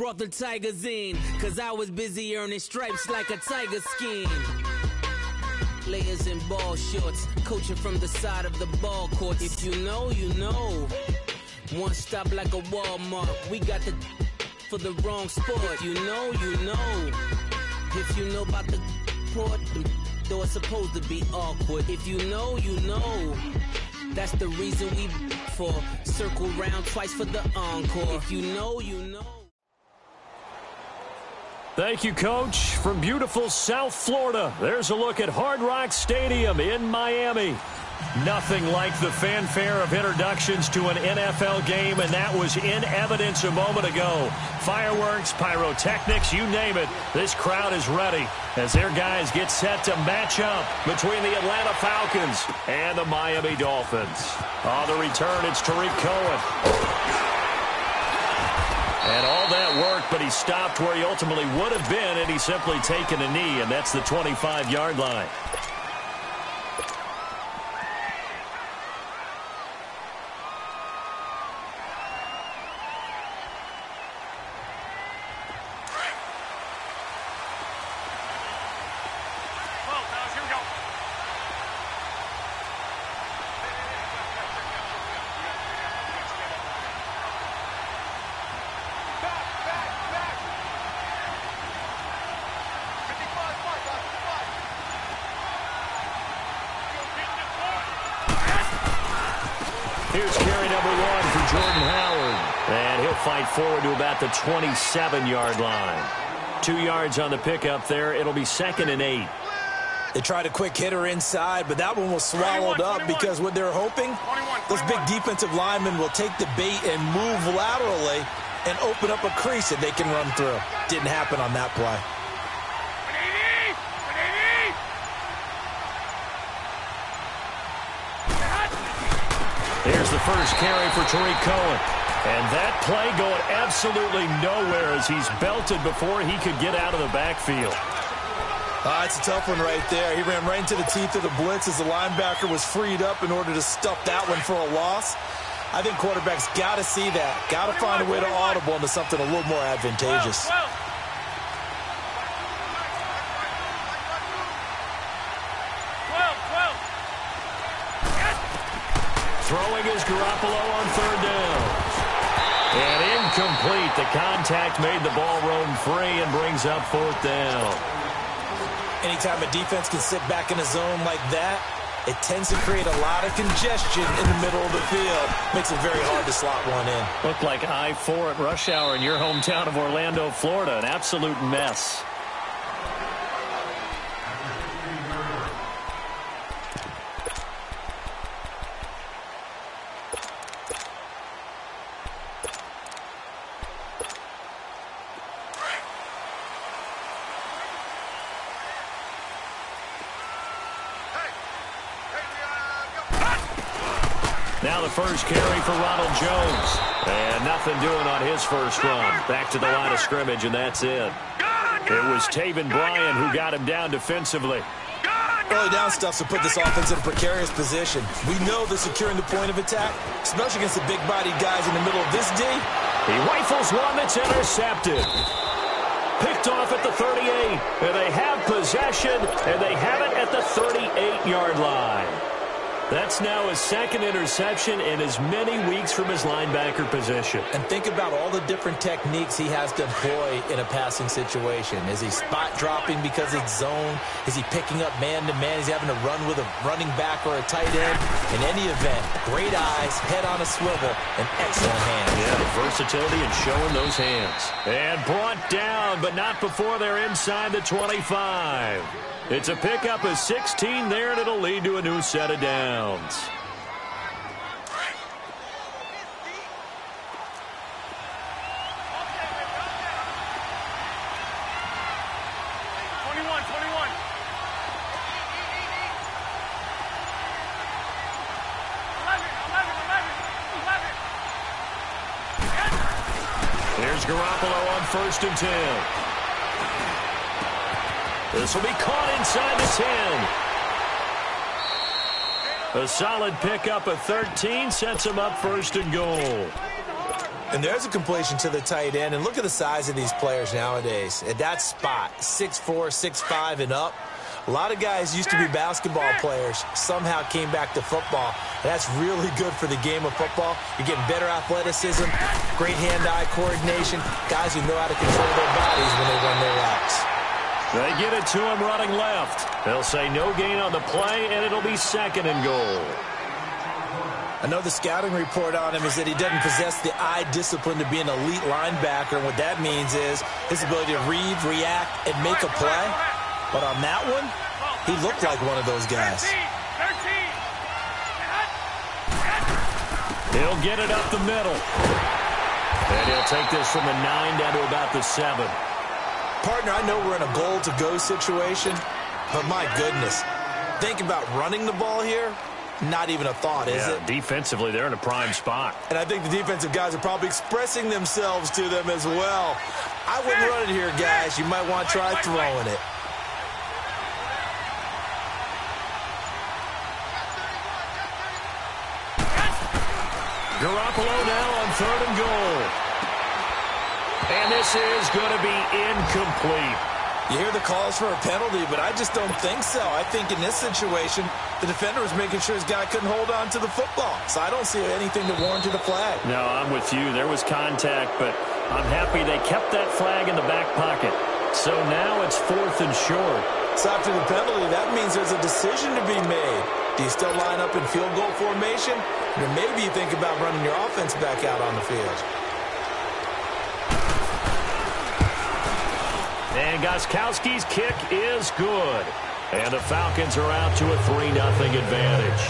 brought the Tigers in, cause I was busy earning stripes like a tiger skin. Layers in ball shorts, coaching from the side of the ball court. If you know, you know. One stop like a Walmart, we got the for the wrong sport. You know, you know. If you know about the port, though it's supposed to be awkward. If you know, you know. That's the reason we for circle round twice for the encore. If you know, you know. Thank you, Coach. From beautiful South Florida, there's a look at Hard Rock Stadium in Miami. Nothing like the fanfare of introductions to an NFL game, and that was in evidence a moment ago. Fireworks, pyrotechnics, you name it. This crowd is ready as their guys get set to match up between the Atlanta Falcons and the Miami Dolphins. On the return, it's Tariq Cohen. And all that work, but he stopped where he ultimately would have been, and he's simply taken a knee, and that's the 25-yard line. Here's carry number 1 for Jordan Howard. And he'll fight forward to about the 27-yard line. 2 yards on the pickup there. It'll be 2nd and 8. They tried a quick hitter inside, but that one was swallowed up because what they're hoping, those big defensive linemen will take the bait and move laterally and open up a crease that they can run through. Didn't happen on that play. Here's the first carry for Tariq Cohen. And that play going absolutely nowhere as he's belted before he could get out of the backfield. It's a tough one right there. He ran right into the teeth of the blitz as the linebacker was freed up in order to stuff that one for a loss. I think quarterbacks got to see that. Got to find a way to audible into something a little more advantageous. Throwing is Garoppolo on 3rd down. And incomplete. The contact made the ball roam free and brings up 4th down. Anytime a defense can sit back in a zone like that, it tends to create a lot of congestion in the middle of the field. Makes it very hard to slot one in. Looked like I-4 at rush hour in your hometown of Orlando, Florida. An absolute mess. Now the first carry for Ronald Jones. And nothing doing on his first run. Back to the line of scrimmage, and that's it. It was Taven Bryan who got him down defensively. Early down stuff to put this offense in a precarious position. We know they're securing the point of attack, especially against the big-bodied guys in the middle of this D. He rifles one that's intercepted. Picked off at the 38. And they have possession, and they have it at the 38-yard line. That's now his 2nd interception in as many weeks from his linebacker position. And think about all the different techniques he has to employ in a passing situation. Is he spot dropping because it's zone? Is he picking up man-to-man? Is he having to run with a running back or a tight end? In any event, great eyes, head on a swivel, and excellent hands. Yeah, the versatility and showing those hands. And brought down, but not before they're inside the 25. It's a pickup of 16 there, and it'll lead to a new set of downs. Here's Garoppolo on 1st and 10. This will be caught inside the 10. A solid pickup of 13 sets him up 1st and goal. And there's a completion to the tight end. And look at the size of these players nowadays. At that spot, 6'4", 6'5", and up. A lot of guys used to be basketball players, somehow came back to football. And that's really good for the game of football. You're getting better athleticism, great hand-eye coordination, guys who know how to control their bodies when they run their routes. They get it to him running left. They'll say no gain on the play, and it'll be 2nd and goal. I know the scouting report on him is that he doesn't possess the eye discipline to be an elite linebacker. And what that means is his ability to read, react, and make a play. But on that one, he looked like one of those guys. He'll get it up the middle. And he'll take this from the 9 down to about the 7. Partner, I know we're in a goal-to-go situation, but my goodness, think about running the ball here. Not even a thought, is it? Defensively, they're in a prime spot. And I think the defensive guys are probably expressing themselves to them as well. I wouldn't run it here, guys. You might want to try throwing it. Garoppolo now on 3rd and goal. And this is going to be incomplete. You hear the calls for a penalty, but I just don't think so. I think in this situation, the defender was making sure his guy couldn't hold on to the football. So I don't see anything to warrant a flag. No, I'm with you. There was contact, but I'm happy they kept that flag in the back pocket. So now it's 4th and short. So after the penalty, that means there's a decision to be made. Do you still line up in field goal formation? Or maybe you think about running your offense back out on the field. And Gostkowski's kick is good. And the Falcons are out to a 3-0 advantage.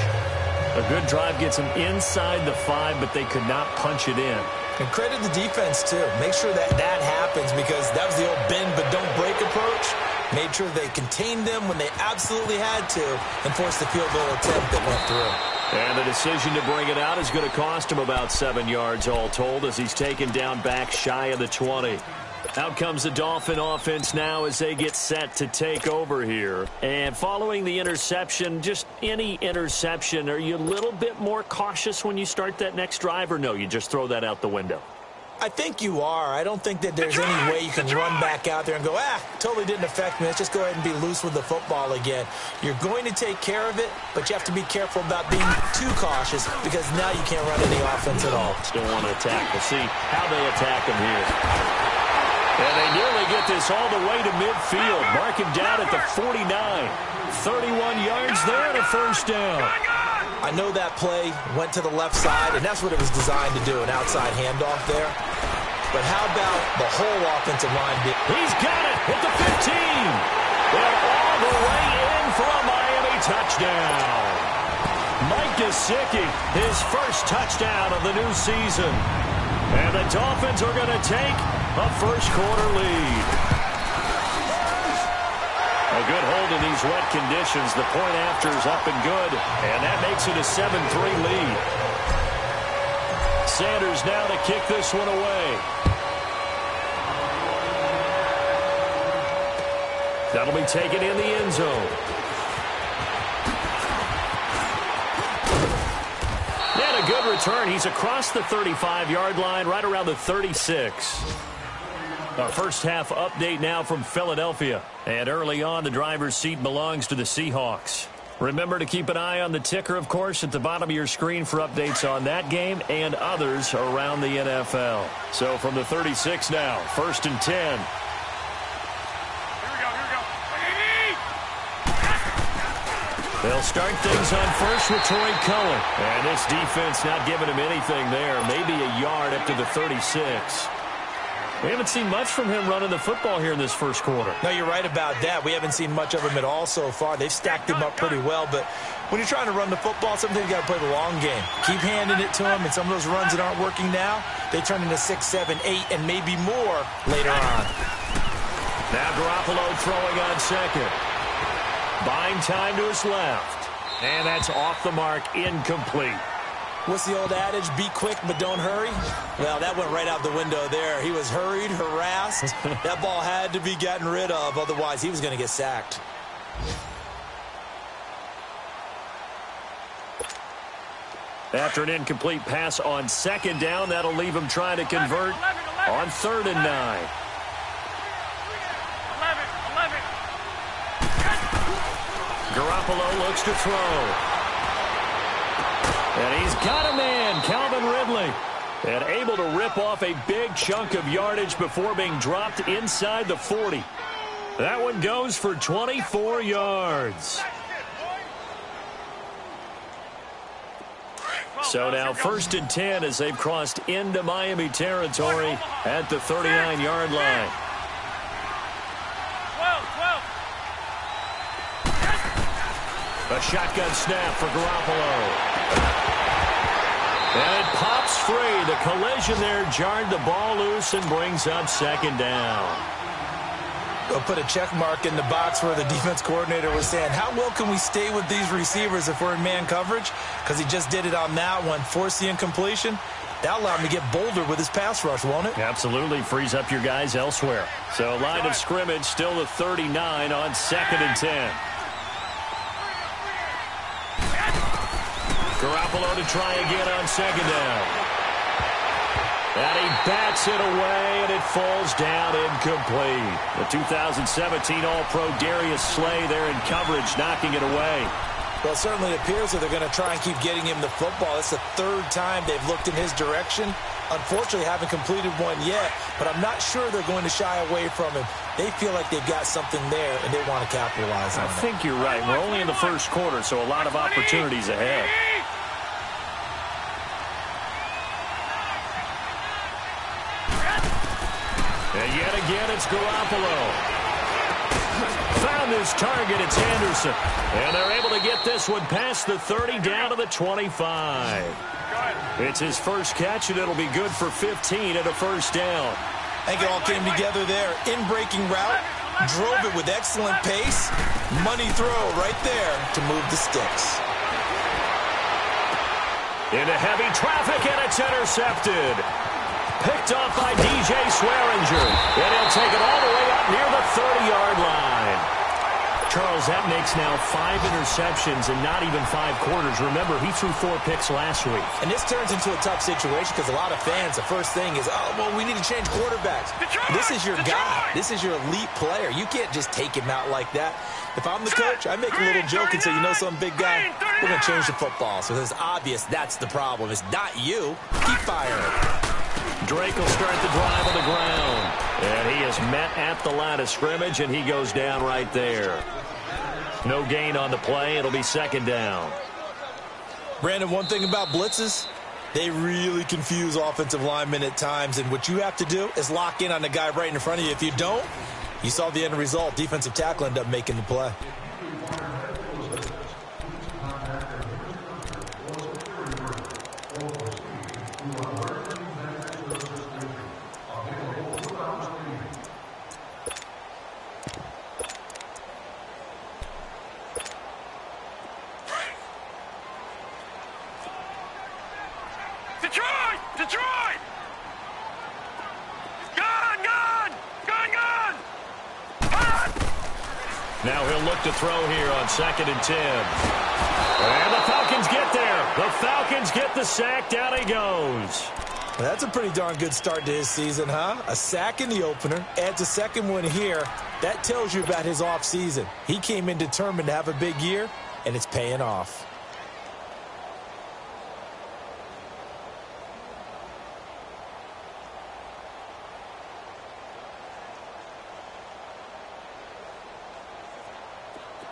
A good drive gets them inside the 5, but they could not punch it in. And credit the defense, too. Make sure that happens because that was the old bend but don't break approach. Made sure they contained them when they absolutely had to and forced the field goal attempt that went through. And the decision to bring it out is going to cost him about 7 yards all told as he's taken down back shy of the 20. Out comes the Dolphin offense now as they get set to take over here. And following the interception, just any interception, are you a little bit more cautious when you start that next drive, or no, you just throw that out the window? I think you are. I don't think that there's any way you can run back out there and go, totally didn't affect me. Let's just go ahead and be loose with the football again. You're going to take care of it, but you have to be careful about being too cautious because now you can't run any offense at all. Still want to attack. We'll see how they attack him here. And they nearly get this all the way to midfield. Mark him down at the 49. 31 yards there and a 1st down. I know that play went to the left side, and that's what it was designed to do, an outside handoff there. But how about the whole offensive line? He's got it at the 15. And all the way in for a Miami touchdown. Mike Gesicki, his first touchdown of the new season. And the Dolphins are going to take a 1st quarter lead. A good hold in these wet conditions. The point after is up and good. And that makes it a 7-3 lead. Sanders now to kick this one away. That'll be taken in the end zone. And a good return. He's across the 35-yard line, right around the 36. Our first half update now from Philadelphia. And early on, the driver's seat belongs to the Seahawks. Remember to keep an eye on the ticker, of course, at the bottom of your screen for updates on that game and others around the NFL. So from the 36 now, 1st and 10. They'll start things on first with Troy Cullen. And this defense not giving him anything there. Maybe a yard up to the 36. We haven't seen much from him running the football here in this 1st quarter. No, you're right about that. We haven't seen much of him at all so far. They've stacked him up pretty well. But when you're trying to run the football, sometimes you got to play the long game. Keep handing it to him. And some of those runs that aren't working now, they turn into 6, 7, 8, and maybe more later on. Now Garoppolo throwing on 2nd. Buying time to his left. And that's off the mark, incomplete. What's the old adage? Be quick, but don't hurry? Well, that went right out the window there. He was hurried, harassed. That ball had to be gotten rid of. Otherwise, he was going to get sacked. After an incomplete pass on second down, that'll leave him trying to convert on 3rd and 9. Garoppolo looks to throw. And he's got a man, Calvin Ridley. And able to rip off a big chunk of yardage before being dropped inside the 40. That one goes for 24 yards. So now 1st and 10 as they've crossed into Miami territory at the 39-yard line. A shotgun snap for Garoppolo. And it pops free. The collision there jarred the ball loose and brings up 2nd down. They'll put a check mark in the box where the defense coordinator was saying, how well can we stay with these receivers if we're in man coverage? Because he just did it on that one, forced the incompletion. That'll allow him to get bolder with his pass rush, won't it? Absolutely. Frees up your guys elsewhere. So line of scrimmage still the 39 on 2nd and 10. Garoppolo to try again on 2nd down. And he bats it away, and it falls down incomplete. The 2017 All-Pro Darius Slay there in coverage, knocking it away. Well, it certainly appears that they're going to try and keep getting him the football. It's the 3rd time they've looked in his direction. Unfortunately, haven't completed one yet, but I'm not sure they're going to shy away from him. They feel like they've got something there, and they want to capitalize on it. I think you're right. We're only in the 1st quarter, so a lot of opportunities ahead. And yet again, it's Garoppolo. Found his target, it's Anderson. And they're able to get this one past the 30 down to the 25. It's his first catch, and it'll be good for 15 at a 1st down. I think it all came together there. In-breaking route, drove it with excellent pace. Money throw right there to move the sticks. Into heavy traffic, and it's intercepted. Picked off by DJ Swearinger. And he'll take it all the way up near the 30-yard line. Charles, that makes now 5 interceptions in not even 5 quarters. Remember, he threw 4 picks last week. And this turns into a tough situation because a lot of fans, the first thing is, oh, well, we need to change quarterbacks. This is your guy. This is your elite player. You can't just take him out like that. If I'm the coach, I make a little joke and say, you know some big guy, we're going to change the football. So it's obvious that's the problem. It's not you. Keep firing. Drake will start the drive on the ground. And he is met at the line of scrimmage, and he goes down right there. No gain on the play. It'll be 2nd down. Brandon, one thing about blitzes, they really confuse offensive linemen at times. And what you have to do is lock in on the guy right in front of you. If you don't, you saw the end result. Defensive tackle ended up making the play. Detroit! Gone! Now he'll look to throw here on 2nd and 10. And the Falcons get there. The Falcons get the sack. Down he goes. Well, that's a pretty darn good start to his season, huh? A sack in the opener, adds a 2nd one here. That tells you about his offseason. He came in determined to have a big year, and it's paying off.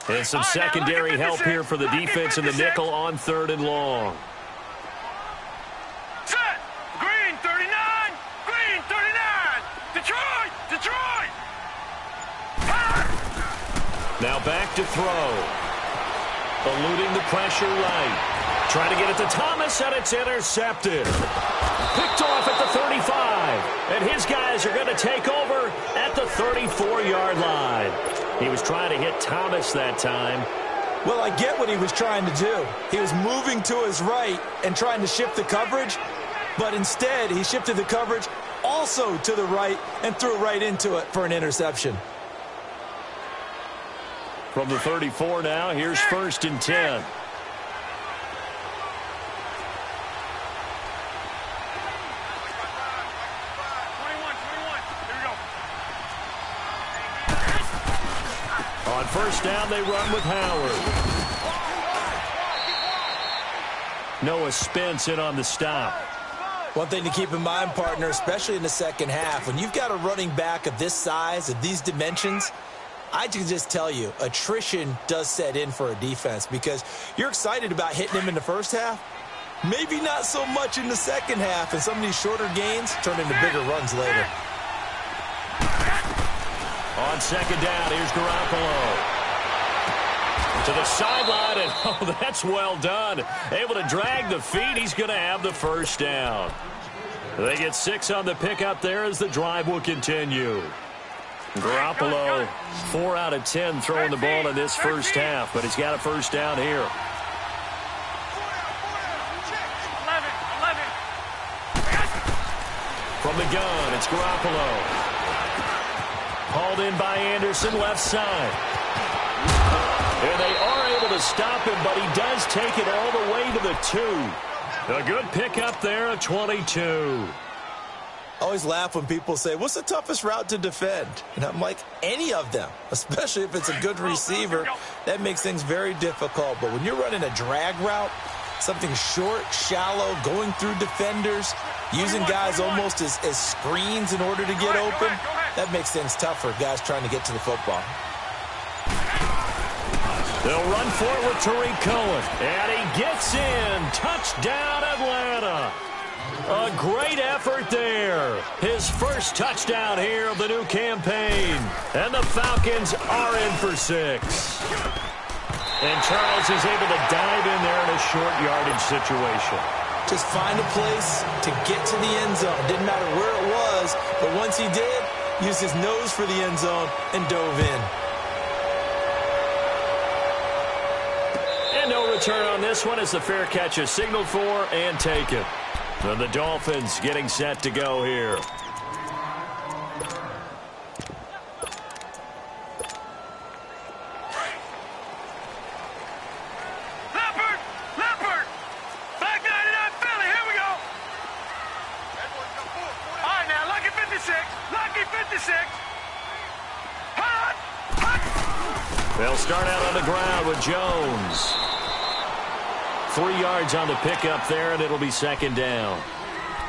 And some secondary help here for the defense in the nickel on 3rd and long. Set! Green 39! Green 39! Detroit! Now back to throw. Eluding the pressure right. Trying to get it to Thomas, and it's intercepted. Picked off at the 35. And his guys are going to take over at the 34-yard line. He was trying to hit Thomas that time. Well, I get what he was trying to do. He was moving to his right and trying to shift the coverage, but instead he shifted the coverage also to the right and threw right into it for an interception. From the 34 now, here's 1st and 10. On first down, they run with Howard. Noah Spence in on the stop. One thing to keep in mind, partner, especially in the second half, when you've got a running back of this size, of these dimensions, I can just tell you, attrition does set in for a defense because you're excited about hitting him in the first half. Maybe not so much in the second half, and some of these shorter gains turn into bigger runs later. On second down, here's Garoppolo. To the sideline, and oh, that's well done. Able to drag the feet. He's going to have the first down. They get 6 on the pickup there as the drive will continue. Garoppolo, 4 out of 10 throwing the ball in this first half, but he's got a first down here. 11. From the gun, it's Garoppolo. Hauled in by Anderson, left side. And they are able to stop him, but he does take it all the way to the 2. A good pickup there of 22. I always laugh when people say, what's the toughest route to defend? And I'm like, any of them, especially if it's a good receiver. That makes things very difficult. But when you're running a drag route, something short, shallow, going through defenders, using guys almost as screens in order to get open, that makes things tough for guys trying to get to the football. They'll run for it with Tariq Cohen. And he gets in. Touchdown, Atlanta. A great effort there. His first touchdown here of the new campaign. And the Falcons are in for 6. And Charles is able to dive in there in a short yardage situation. Just find a place to get to the end zone. Didn't matter where it was, but once he did, used his nose for the end zone and dove in. No return on this one as the fair catch is signaled for and taken. And the Dolphins getting set to go here. Leopard! Back 99 Philly, here we go! All right, now, Lucky 56! Hot! They'll start out on the ground with Jones. 3 yards on the pickup there, and it'll be second down.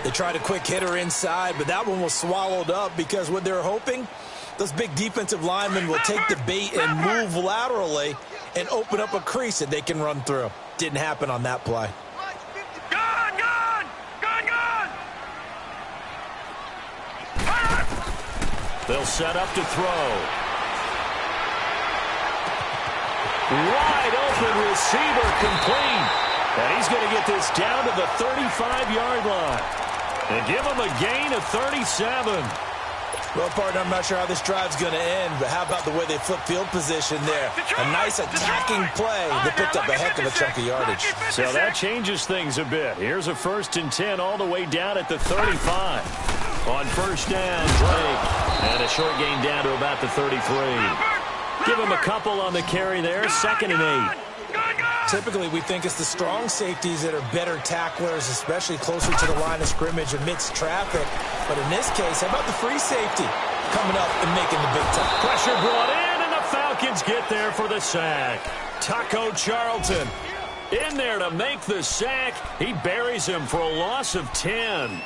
They tried a quick hitter inside, but that one was swallowed up because what they're hoping, those big defensive linemen will take the bait and move laterally and open up a crease that they can run through. Didn't happen on that play. Gone! They'll set up to throw. Wide open receiver complete. And he's going to get this down to the 35-yard line. And give him a gain of 37. Well, partner, I'm not sure how this drive's going to end, but how about the way they flip field position there? A nice attacking play that picked up a heck of a chunk of yardage. So that changes things a bit. Here's a 1st and 10 all the way down at the 35. On first down, Drake. And a short gain down to about the 33. Give him a couple on the carry there. 2nd and 8. Typically, we think it's the strong safeties that are better tacklers, especially closer to the line of scrimmage amidst traffic. But in this case, how about the free safety coming up and making the big tackle? Pressure brought in, and the Falcons get there for the sack. Taco Charlton in there to make the sack. He buries him for a loss of 10.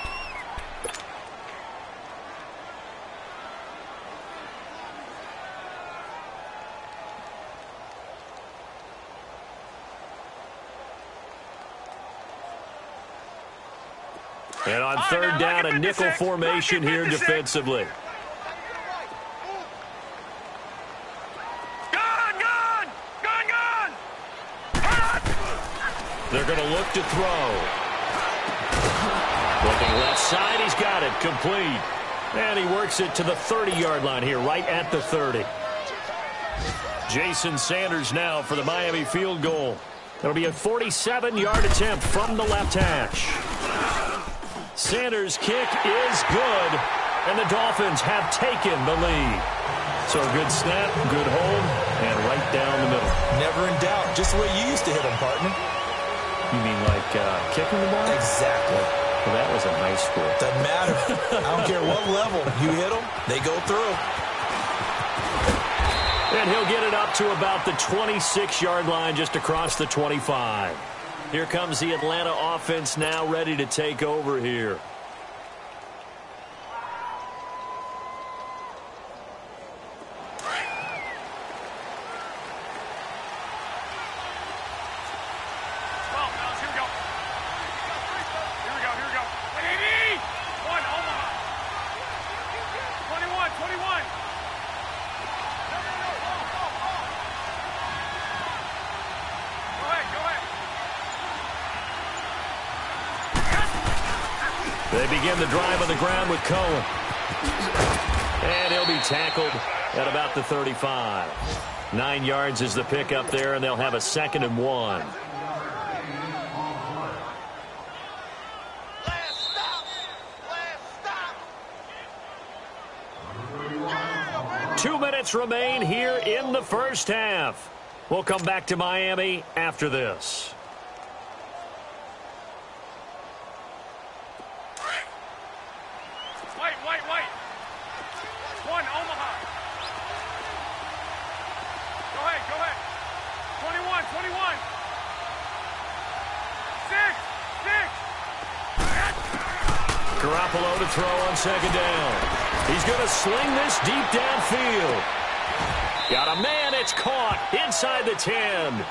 And on third down, a nickel formation here defensively. Gone! They're going to look to throw. Looking left side, he's got it, complete. And he works it to the 30-yard line here, right at the 30. Jason Sanders now for the Miami field goal. It'll be a 47-yard attempt from the left hash. Sanders' kick is good, and the Dolphins have taken the lead. So a good snap, good hold, and right down the middle. Never in doubt. Just the way you used to hit them, partner. You mean like kicking the ball? Exactly. Well, that was in high school. Doesn't matter. I don't care what level. You hit them, they go through. And he'll get it up to about the 26-yard line, just across the 25. Here comes the Atlanta offense now, ready to take over here. They begin the drive on the ground with Cohen. And he'll be tackled at about the 35. 9 yards is the pickup there, and they'll have a 2nd and 1. Stop. 2 minutes remain here in the first half. We'll come back to Miami after this. Garoppolo to throw on 2nd down. He's going to sling this deep downfield. Got a man. It's caught inside the 10.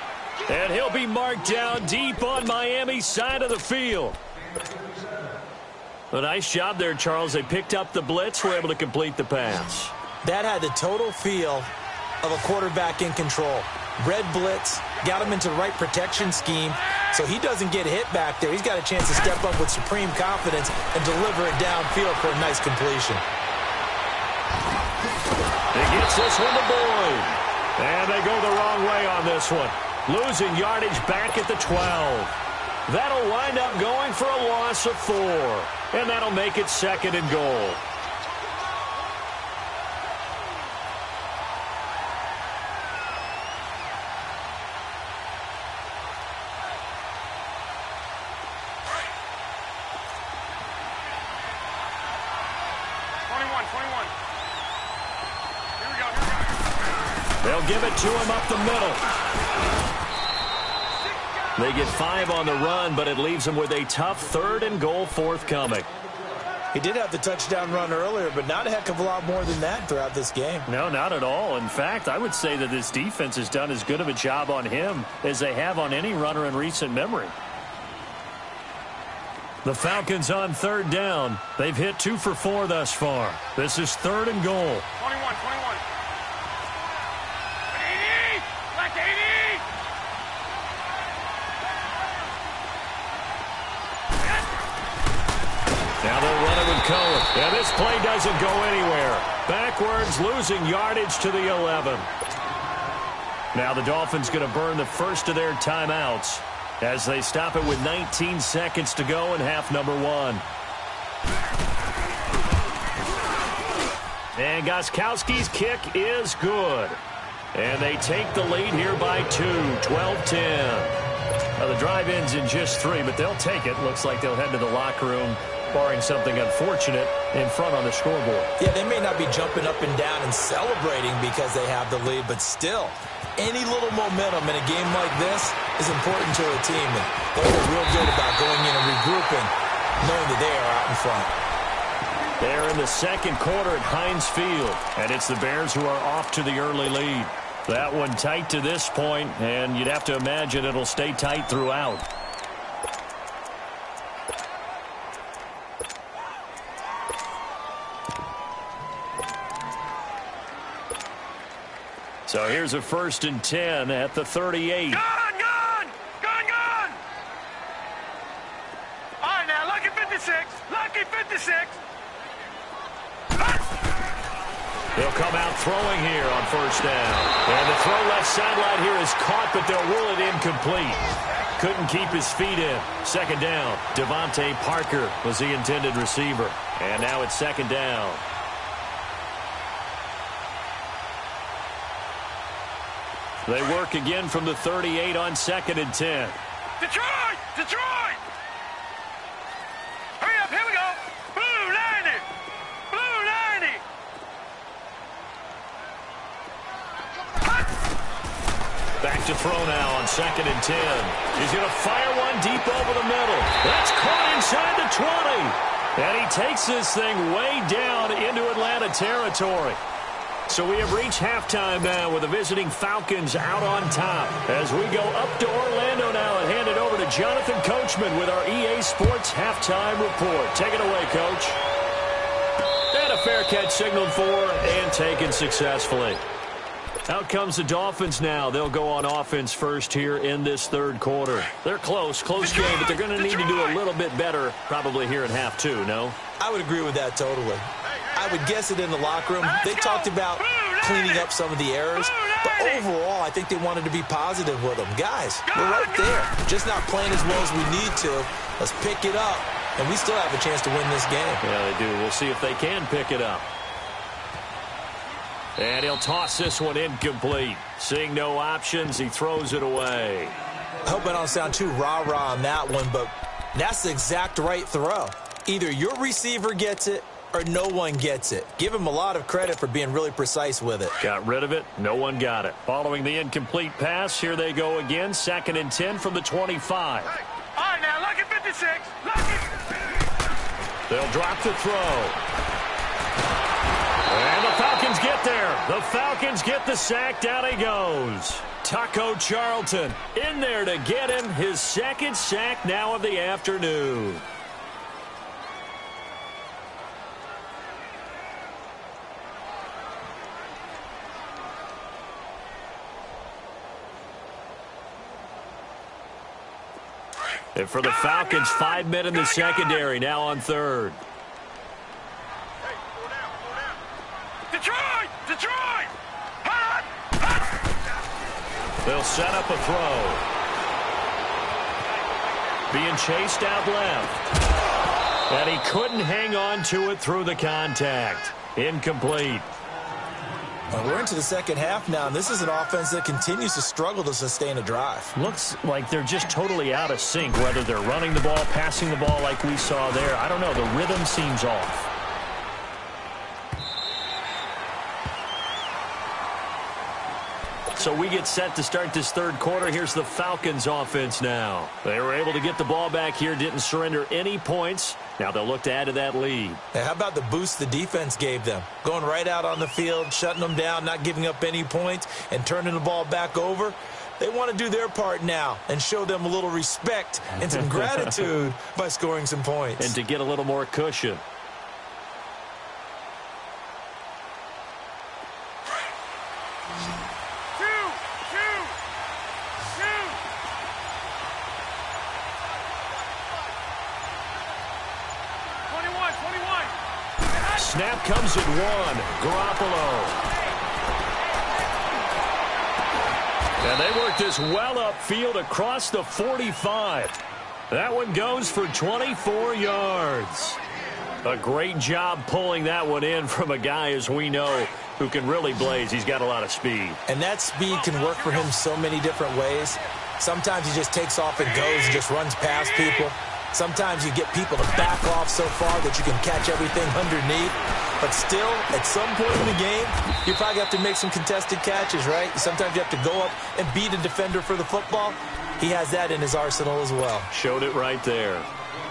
And he'll be marked down deep on Miami's side of the field. A nice job there, Charles. They picked up the blitz, were able to complete the pass. That had the total feel of a quarterback in control. Red blitz, got him into the right protection scheme, so he doesn't get hit back there. He's got a chance to step up with supreme confidence and deliver it downfield for a nice completion. He gets this one to Boyd. And they go the wrong way on this one. Losing yardage back at the 12. That'll wind up going for a loss of 4. And that'll make it 2nd and goal. They'll give it to him up the middle. They get 5 on the run, but it leaves them with a tough 3rd and goal forthcoming. He did have the touchdown run earlier, but not a heck of a lot more than that throughout this game. No, not at all. In fact, I would say that this defense has done as good of a job on him as they have on any runner in recent memory. The Falcons on 3rd down. They've hit 2 for 4 thus far. This is 3rd and goal. 21. Now they'll run it with Cohen. And this play doesn't go anywhere. Backwards, losing yardage to the 11. Now the Dolphins going to burn the first of their timeouts as they stop it with 19 seconds to go in half number 1. And Gostkowski's kick is good. And they take the lead here by 2, 12-10. Now the drive ends in just 3, but they'll take it. Looks like they'll head to the locker room, barring something unfortunate, in front on the scoreboard. Yeah, they may not be jumping up and down and celebrating because they have the lead, but still, any little momentum in a game like this is important to a team. And they feel real good about going in and regrouping, knowing that they are out in front. They're in the 2nd quarter at Heinz Field, and it's the Bears who are off to the early lead. That one tight to this point, and you'd have to imagine it'll stay tight throughout. So here's a 1st and 10 at the 38. Gone! All right, now, lucky 56. Lucky 56. They'll come out throwing here on 1st down. And the throw left sideline here is caught, but they'll rule it incomplete. Couldn't keep his feet in. 2nd down. Devontae Parker was the intended receiver. And now it's 2nd down. They work again from the 38 on 2nd and 10. Detroit! Hurry up, here we go. Blue 90. Back to throw now on 2nd and 10. He's going to fire one deep over the middle. That's caught inside the 20. And he takes this thing way down into Atlanta territory. So we have reached halftime now with the visiting Falcons out on top. As we go up to Orlando now and hand it over to Jonathan Coachman with our EA Sports halftime report. Take it away, Coach. And a fair catch signaled for and taken successfully. Out comes the Dolphins now. They'll go on offense first here in this third quarter. They're close game, but they're going to need to do a little bit better probably here in half two, no? I would agree with that totally. I would guess it in the locker room. They talked about cleaning up some of the errors, but overall, I think they wanted to be positive with them. Guys, we're right there. Just not playing as well as we need to. Let's pick it up, and we still have a chance to win this game. Yeah, they do. We'll see if they can pick it up. And he'll toss this one incomplete. Seeing no options, he throws it away. I hope I don't sound too rah-rah on that one, but that's the exact right throw. Either your receiver gets it or no one gets it. Give him a lot of credit for being really precise with it. Got rid of it. No one got it. Following the incomplete pass, here they go again. 2nd and 10 from the 25. All right, now, lucky 56. Lucky. They'll drop the throw. And the Falcons get there. The Falcons get the sack. Down he goes. Taco Charlton in there to get him his second sack now of the afternoon. And for the Falcons, 5 men in the secondary now on third. Detroit! Detroit! They'll set up a throw. Being chased out left. And he couldn't hang on to it through the contact. Incomplete. Well, we're into the second half now, and this is an offense that continues to struggle to sustain a drive. Looks like they're just totally out of sync, whether they're running the ball, passing the ball like we saw there. I don't know. The rhythm seems off. So we get set to start this third quarter. Here's the Falcons offense now. They were able to get the ball back here, didn't surrender any points. Now they'll look to add to that lead. Hey, how about the boost the defense gave them? Going right out on the field, shutting them down, not giving up any points, and turning the ball back over. They want to do their part now and show them a little respect and some gratitude by scoring some points. And to get a little more cushion. Snap comes at one. Garoppolo. And they work this well upfield across the 45. That one goes for 24 yards. A great job pulling that one in from a guy, as we know, who can really blaze. He's got a lot of speed. And that speed can work for him so many different ways. Sometimes he just takes off and goes and just runs past people. Sometimes you get people to back off so far that you can catch everything underneath. But still, at some point in the game, you probably have to make some contested catches, right? Sometimes you have to go up and beat a defender for the football. He has that in his arsenal as well. Showed it right there.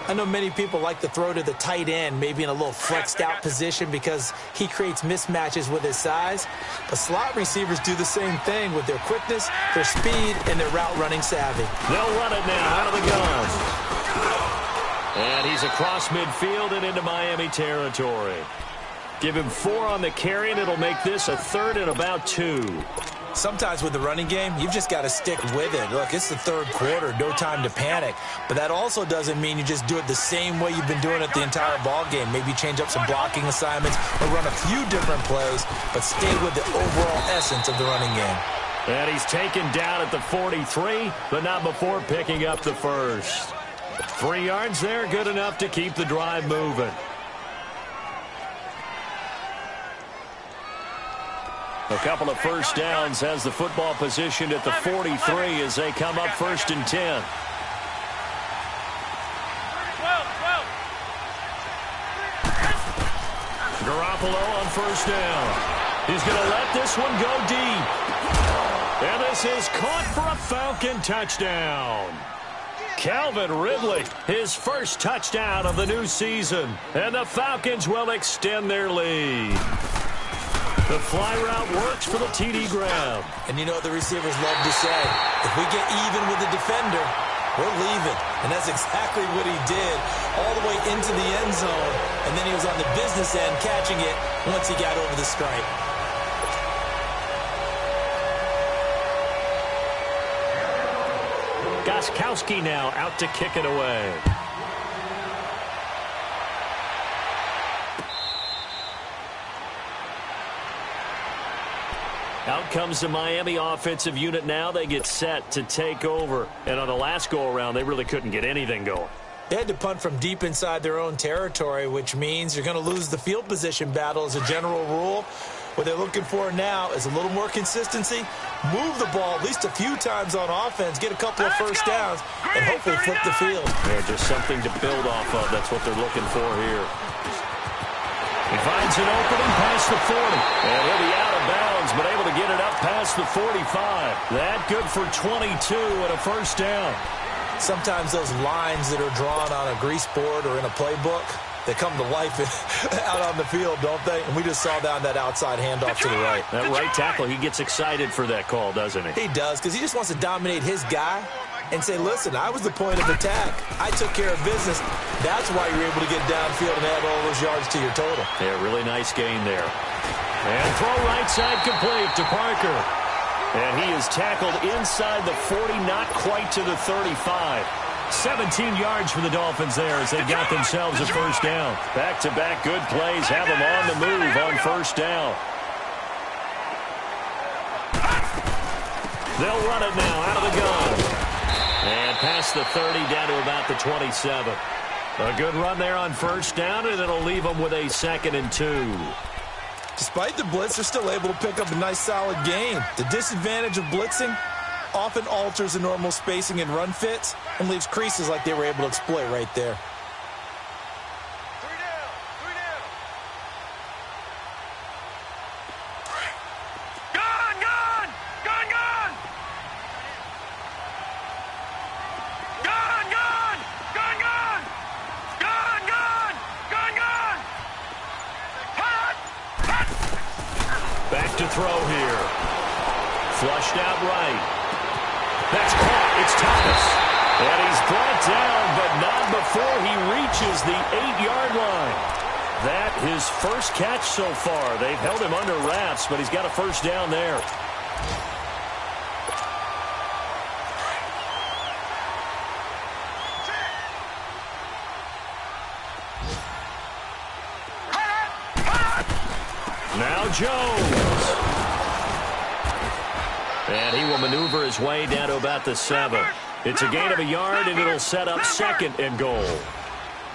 I know many people like to throw to the tight end, maybe in a little flexed out position because he creates mismatches with his size. But slot receivers do the same thing with their quickness, their speed, and their route running savvy. They'll run it now out of the gun. And he's across midfield and into Miami territory. Give him 4 on the carry, and it'll make this a third and about 2. Sometimes with the running game, you've just got to stick with it. Look, it's the third quarter, no time to panic. But that also doesn't mean you just do it the same way you've been doing it the entire ball game. Maybe change up some blocking assignments or run a few different plays, but stay with the overall essence of the running game. And he's taken down at the 43, but not before picking up the first. 3 yards there, good enough to keep the drive moving. A couple of first downs has the football positioned at the 43 as they come up 1st and 10. Garoppolo on 1st down. He's going to let this one go deep. And this is caught for a Falcon touchdown. Calvin Ridley, his first touchdown of the new season. And the Falcons will extend their lead. The fly route works for the TD grab. And you know what the receivers love to say? If we get even with the defender, we're leaving. And that's exactly what he did all the way into the end zone. And then he was on the business end catching it once he got over the stripe. Gostkowski now out to kick it away. Out comes the Miami offensive unit now. They get set to take over. And on the last go-around, they really couldn't get anything going. They had to punt from deep inside their own territory, which means you're going to lose the field position battle as a general rule. What they're looking for now is a little more consistency, move the ball at least a few times on offense, get a couple of first downs, and hopefully flip the field. Yeah, just something to build off of. That's what they're looking for here. He finds an opening past the 40. And he'll be out of bounds, but able to get it up past the 45. That good for 22 and a first down. Sometimes those lines that are drawn on a grease board or in a playbook, they come to life out on the field, don't they? And we just saw down that outside handoff to the right. That right tackle, he gets excited for that call, doesn't he? He does, because he just wants to dominate his guy and say, listen, I was the point of attack. I took care of business. That's why you're able to get downfield and add all those yards to your total. Yeah, really nice gain there. And throw right side complete to Parker. And he is tackled inside the 40, not quite to the 35. 17 yards for the Dolphins there as they got themselves a first down. Back-to-back good plays have them on the move on first down. They'll run it now out of the gun. And past the 30 down to about the 27. A good run there on first down, and it'll leave them with a 2nd and 2. Despite the blitz, they're still able to pick up a nice solid gain. The disadvantage of blitzing often alters the normal spacing and run fits and leaves creases like they were able to exploit right there. Back to throw here. Flushed out right. That's caught. It's Thomas. And he's brought down, but not before he reaches the 8-yard line. That his first catch so far. They've held him under wraps, but he's got a first down there. Now Jones. And he will maneuver his way down to about the 7. It's a gain of a yard, and it'll set up 2nd and goal.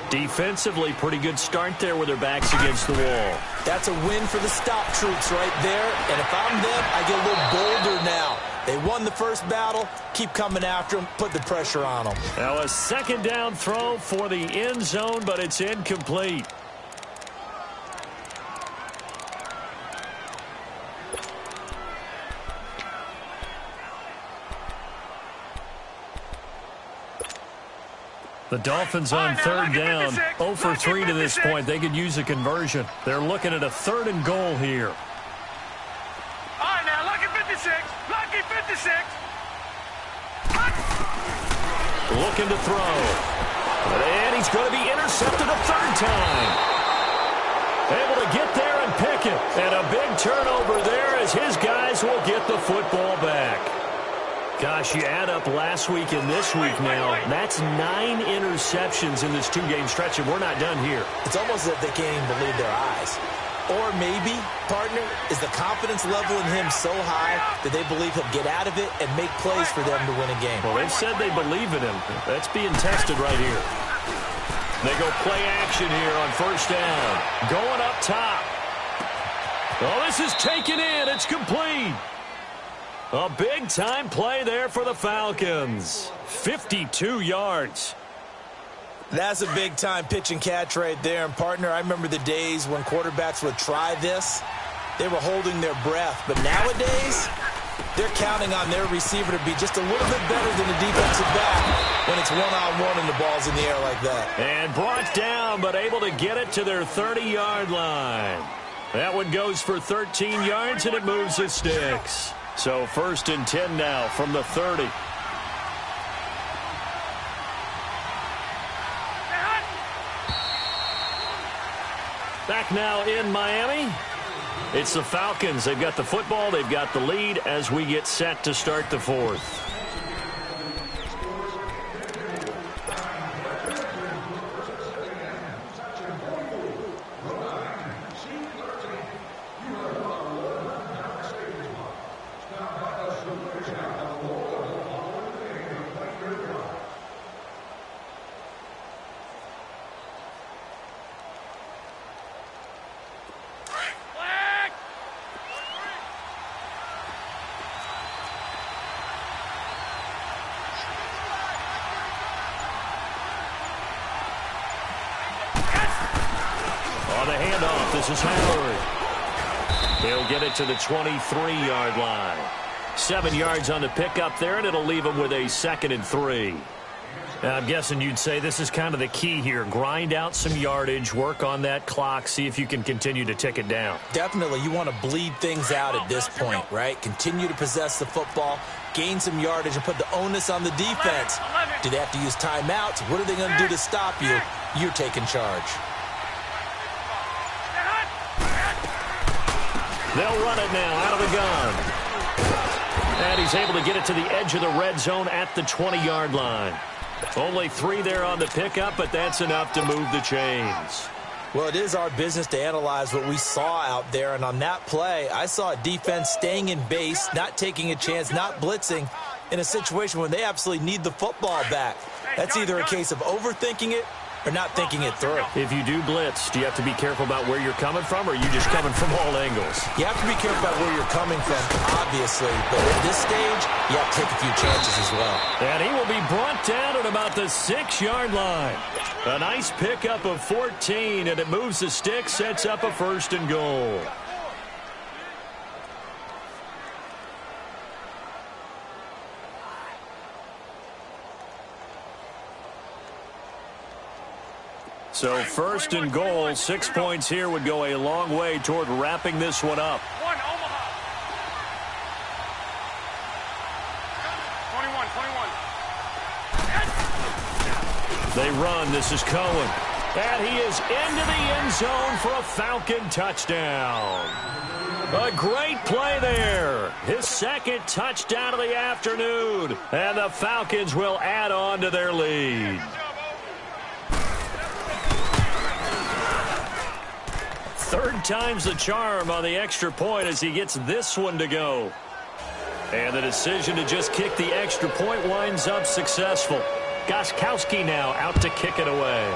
Defensively, pretty good start there with their backs against the wall. That's a win for the stop troops right there. And if I'm them, I get a little bolder now. They won the first battle. Keep coming after them. Put the pressure on them. Now a 2nd down throw for the end zone, but it's incomplete. The Dolphins on 3rd down, 0 for 3 to this point. They could use a conversion. They're looking at a 3rd and goal here. All right, now, lucky 56. Lucky 56. Looking to throw. And he's going to be intercepted a 3rd time. Able to get there and pick it. And a big turnover there as his guys will get the football back. Gosh, you add up last week and this week now. That's 9 interceptions in this 2-game stretch, and we're not done here. It's almost as if they can't even believe their eyes. Or maybe, partner, is the confidence level in him so high that they believe he'll get out of it and make plays for them to win a game. Well, they've said they believe in him. That's being tested right here. They go play action here on first down. Going up top. Oh, this is taken in. It's complete. A big-time play there for the Falcons. 52 yards. That's a big-time pitch and catch right there. And, partner, I remember the days when quarterbacks would try this. They were holding their breath. But nowadays, They're counting on their receiver to be just a little bit better than the defensive back when it's one-on-one and the ball's in the air like that. And brought down, but able to get it to their 30-yard line. That one goes for 13 yards, and it moves the sticks. So 1st and 10 now from the 30. Back now in Miami. It's the Falcons. They've got the football. They've got the lead as we get set to start the 4th. On the handoff, this is Howard. He'll get it to the 23-yard line. 7 yards on the pickup there, and it'll leave him with a 2nd and 3. Now, I'm guessing you'd say this is kind of the key here. Grind out some yardage, work on that clock, see if you can continue to tick it down. Definitely, you want to bleed things out at this point, right? Continue to possess the football, gain some yardage, and put the onus on the defense. Do they have to use timeouts? What are they going to do to stop you? You're taking charge. They'll run it now out of the gun. And he's able to get it to the edge of the red zone at the 20-yard line. Only 3 there on the pickup, but that's enough to move the chains. Well, it is our business to analyze what we saw out there. And on that play, I saw a defense staying in base, not taking a chance, not blitzing in a situation where they absolutely need the football back. That's either a case of overthinking it or not thinking it through. If you do blitz, do you have to be careful about where you're coming from, or are you just coming from all angles? You have to be careful about where you're coming from, obviously. But at this stage, you have to take a few chances as well. And he will be brought down at about the 6-yard line. A nice pickup of 14, and it moves the stick, sets up a 1st and goal. So 1st and goal, 6 points here would go a long way toward wrapping this one up. 21. They run. This is Cohen. And he is into the end zone for a Falcon touchdown. A great play there. His 2nd touchdown of the afternoon. And the Falcons will add on to their lead. Third time's the charm on the extra point as he gets this one to go. And the decision to just kick the extra point winds up successful. Gostkowski now out to kick it away.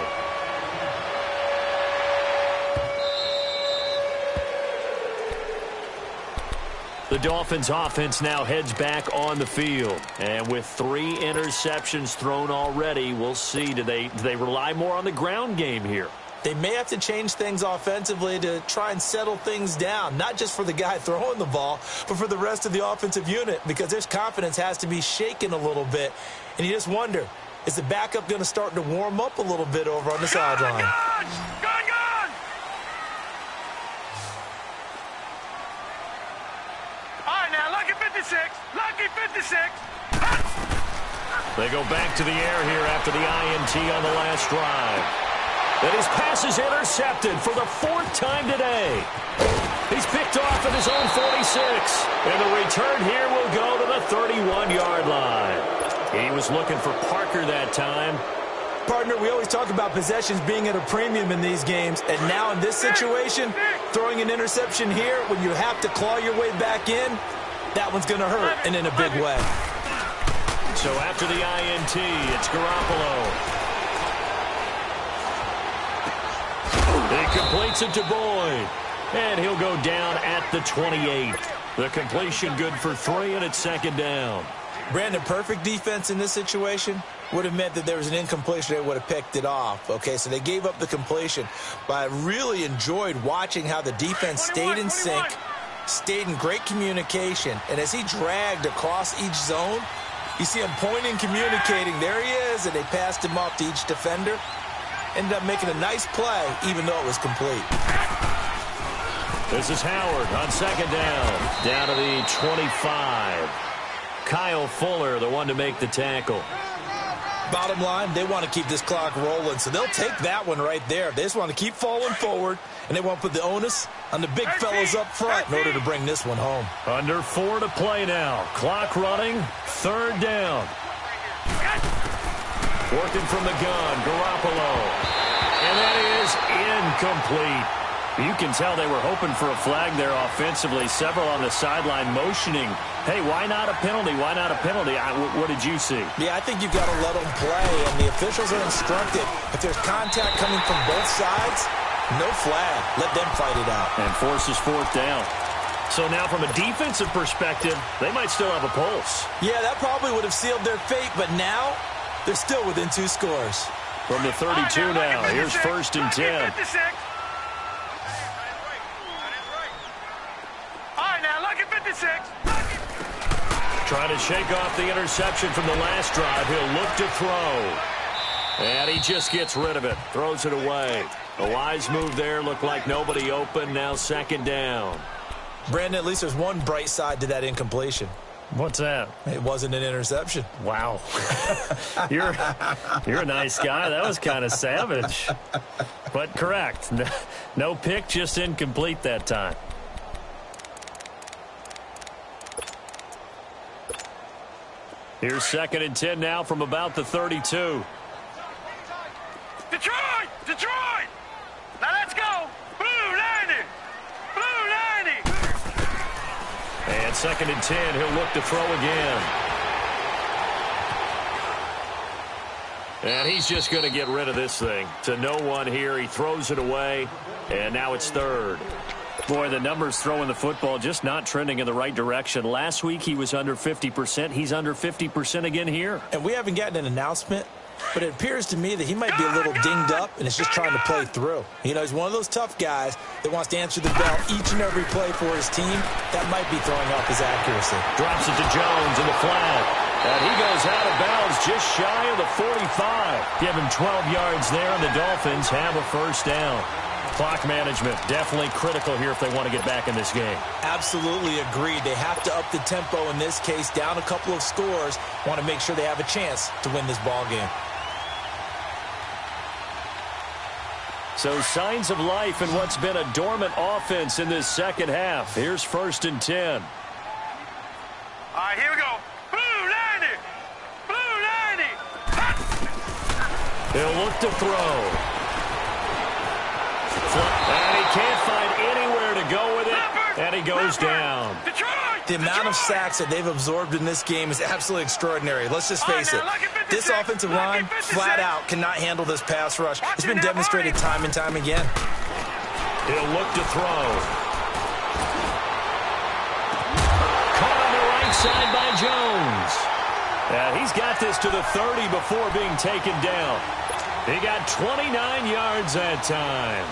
The Dolphins offense now heads back on the field. And with 3 interceptions thrown already, we'll see. Do they rely more on the ground game here? They may have to change things offensively to try and settle things down, not just for the guy throwing the ball, but for the rest of the offensive unit, because their confidence has to be shaken a little bit. And you just wonder, is the backup going to start to warm up a little bit over on the sideline? Gone! All right, now, lucky 56. Lucky 56. They go back to the air here after the INT on the last drive. And his pass is intercepted for the 4th time today. He's picked off at his own 46. And the return here will go to the 31-yard line. He was looking for Parker that time. Partner, we always talk about possessions being at a premium in these games. And now in this situation, throwing an interception here when you have to claw your way back in, that one's going to hurt, and in a big way. So after the INT, it's Garoppolo. He completes it to Boyd. And he'll go down at the 28. The completion good for 3, and it's 2nd down. Brandon, perfect defense in this situation would have meant that there was an incompletion. They would have picked it off. Okay, so they gave up the completion. But I really enjoyed watching how the defense stayed in sync, stayed in great communication, and as he dragged across each zone, you see him pointing, communicating. There he is, and they passed him off to each defender. Ended up making a nice play, even though it was complete. This is Howard on second down to the 25. Kyle Fuller, the one to make the tackle. Bottom line, they want to keep this clock rolling, so they'll take that one right there. They just want to keep falling forward, and they want to put the onus on the big fellows up front in order to bring this one home. Under 4 to play now. Clock running, third down. Working from the gun, Garoppolo. And that is incomplete. You can tell they were hoping for a flag there offensively. Several on the sideline motioning. Hey, why not a penalty? Why not a penalty? What did you see? Yeah, I think you've got to let them play, and the officials are instructed. If there's contact coming from both sides, no flag. Let them fight it out. And forces fourth down. So now from a defensive perspective, they might still have a pulse. Yeah, that probably would have sealed their fate, but now they're still within 2 scores. From the 32 now, here's first and 10. Trying to shake off the interception from the last drive. He'll look to throw. And he just gets rid of it. Throws it away. A wise move there. Looked like nobody open. Now second down. Brandon, at least there's one bright side to that incompletion. What's that? It wasn't an interception. Wow. You're a nice guy. That was kind of savage. But correct. No pick, just incomplete that time. Here's second and 10 now from about the 32. Detroit! Detroit! Now let's go! Blue 90! Blue 90! And second and 10, he'll look to throw again. And he's just going to get rid of this thing. To no one here, he throws it away, and now it's third. Boy, the numbers throwing the football just not trending in the right direction. Last week he was under 50%. He's under 50% again here. And we haven't gotten an announcement, but it appears to me that he might be a little dinged up and is just trying to play through. You know, he's one of those tough guys that wants to answer the bell each and every play for his team. That might be throwing off his accuracy. Drops it to Jones in the flat. And he goes out of bounds just shy of the 45. Give him 12 yards there, and the Dolphins have a first down. Clock management, definitely critical here if they want to get back in this game. Absolutely agreed. They have to up the tempo in this case, down a couple of scores. Want to make sure they have a chance to win this ball game. So signs of life in what's been a dormant offense in this second half. Here's first and 10. All right, here we go. Blue 90! Blue 90! He'll look to throw. And he can't find anywhere to go with it, and he goes down. The amount of sacks that they've absorbed in this game is absolutely extraordinary. Let's just face it. This offensive line, flat out, cannot handle this pass rush. It's been demonstrated time and time again. He'll look to throw. Caught on the right side by Jones. And he's got this to the 30 before being taken down. He got 29 yards that time.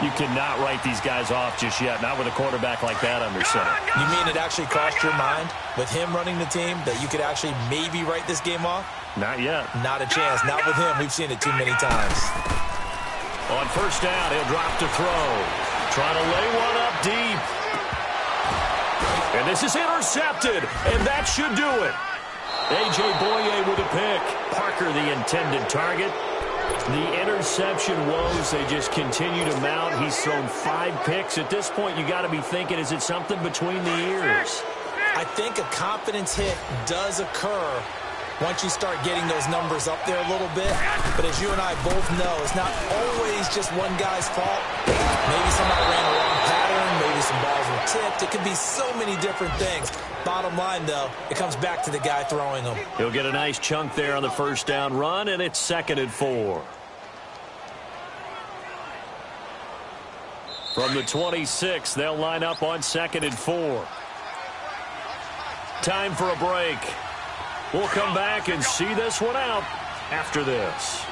You cannot write these guys off just yet, not with a quarterback like that under center. You mean it actually crossed your mind with him running the team that you could actually maybe write this game off? Not yet. Not a chance. Not with him. We've seen it too many times. On first down, he'll drop to throw. Trying to lay one up deep. And this is intercepted, and that should do it. A.J. Boye with a pick. Parker, the intended target. The interception woes, they just continue to mount. He's thrown 5 picks. At this point, you got to be thinking, is it something between the ears? I think a confidence hit does occur once you start getting those numbers up there a little bit. But as you and I both know, it's not always just one guy's fault. Maybe somebody ran a wrong pattern. Maybe some balls were tipped. It could be so many different things. Bottom line, though, it comes back to the guy throwing them. He'll get a nice chunk there on the first down run, and it's second and 4. From the 26, they'll line up on second and 4. Time for a break. We'll come back and see this one out after this.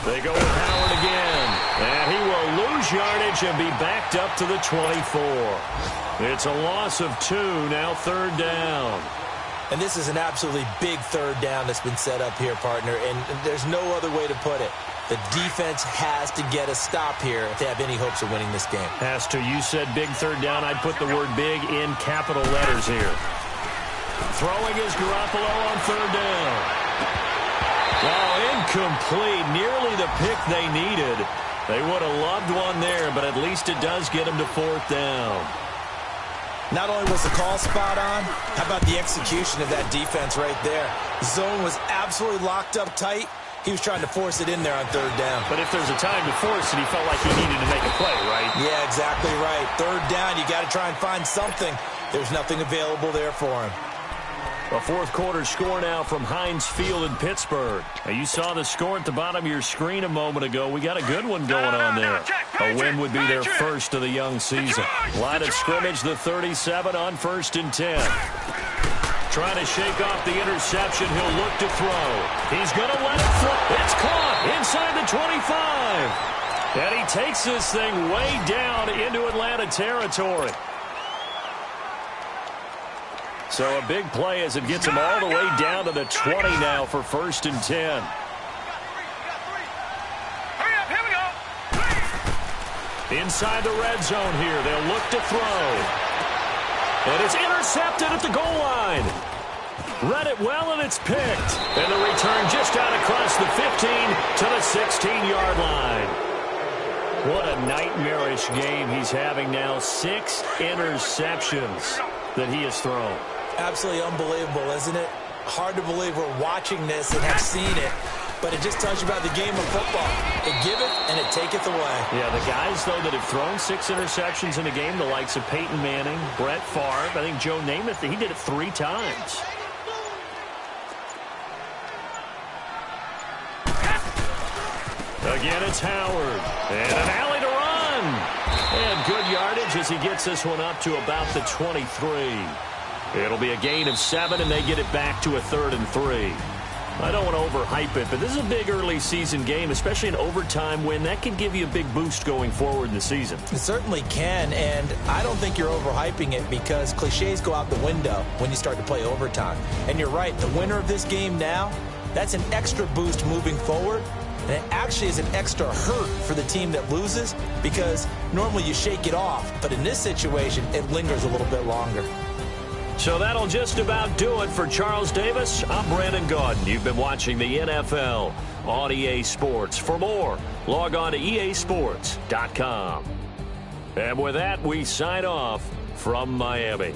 They go with Howard again. And he will lose yardage and be backed up to the 24. It's a loss of 2, now 3rd down. And this is an absolutely big 3rd down that's been set up here, partner, and there's no other way to put it. The defense has to get a stop here if they have any hopes of winning this game. Has to. You said big 3rd down. I'd put the word big in capital letters here. Throwing is Garoppolo on 3rd down. Oh, incomplete. Nearly the pick they needed. They would have loved one there, but at least it does get them to 4th down. Not only was the call spot on, how about the execution of that defense right there? Zone was absolutely locked up tight. He was trying to force it in there on 3rd down. But if there's a time to force it, he felt like he needed to make a play, right? Yeah, exactly right. 3rd down, you got to try and find something. There's nothing available there for him. A 4th quarter score now from Heinz Field in Pittsburgh. Now, you saw the score at the bottom of your screen a moment ago. We got a good one going on there. A win would be their first of the young season. Line of scrimmage, the 37 on 1st and 10. Trying to shake off the interception. He'll look to throw. He's going to let it fly. It's caught inside the 25. And he takes this thing way down into Atlanta territory. So a big play as it gets him all the way down to the 20 now for 1st and 10. Hurry up, here we go. Inside the red zone here. They'll look to throw. And it's intercepted at the goal line. Read it well, and it's picked. And the return just out across the 15 to the 16-yard line. What a nightmarish game he's having now. 6 interceptions that he has thrown. Absolutely unbelievable, isn't it? Hard to believe we're watching this and have seen it. But it just tells you about the game of football. It giveth and it taketh away. Yeah, the guys, though, that have thrown 6 interceptions in a game, the likes of Peyton Manning, Brett Favre, I think Joe Namath, he did it 3 times. Again, it's Howard. And an alley to run. And good yardage as he gets this one up to about the 23. It'll be a gain of 7, and they get it back to a 3rd and 3. I don't want to overhype it, but this is a big early season game, especially an overtime win. That can give you a big boost going forward in the season. It certainly can, and I don't think you're overhyping it because cliches go out the window when you start to play overtime. And you're right, the winner of this game now, that's an extra boost moving forward. And it actually is an extra hurt for the team that loses because normally you shake it off. But in this situation, it lingers a little bit longer. So that'll just about do it for Charles Davis. I'm Brandon Gaudin. You've been watching the NFL on EA Sports. For more, log on to easports.com. And with that, we sign off from Miami.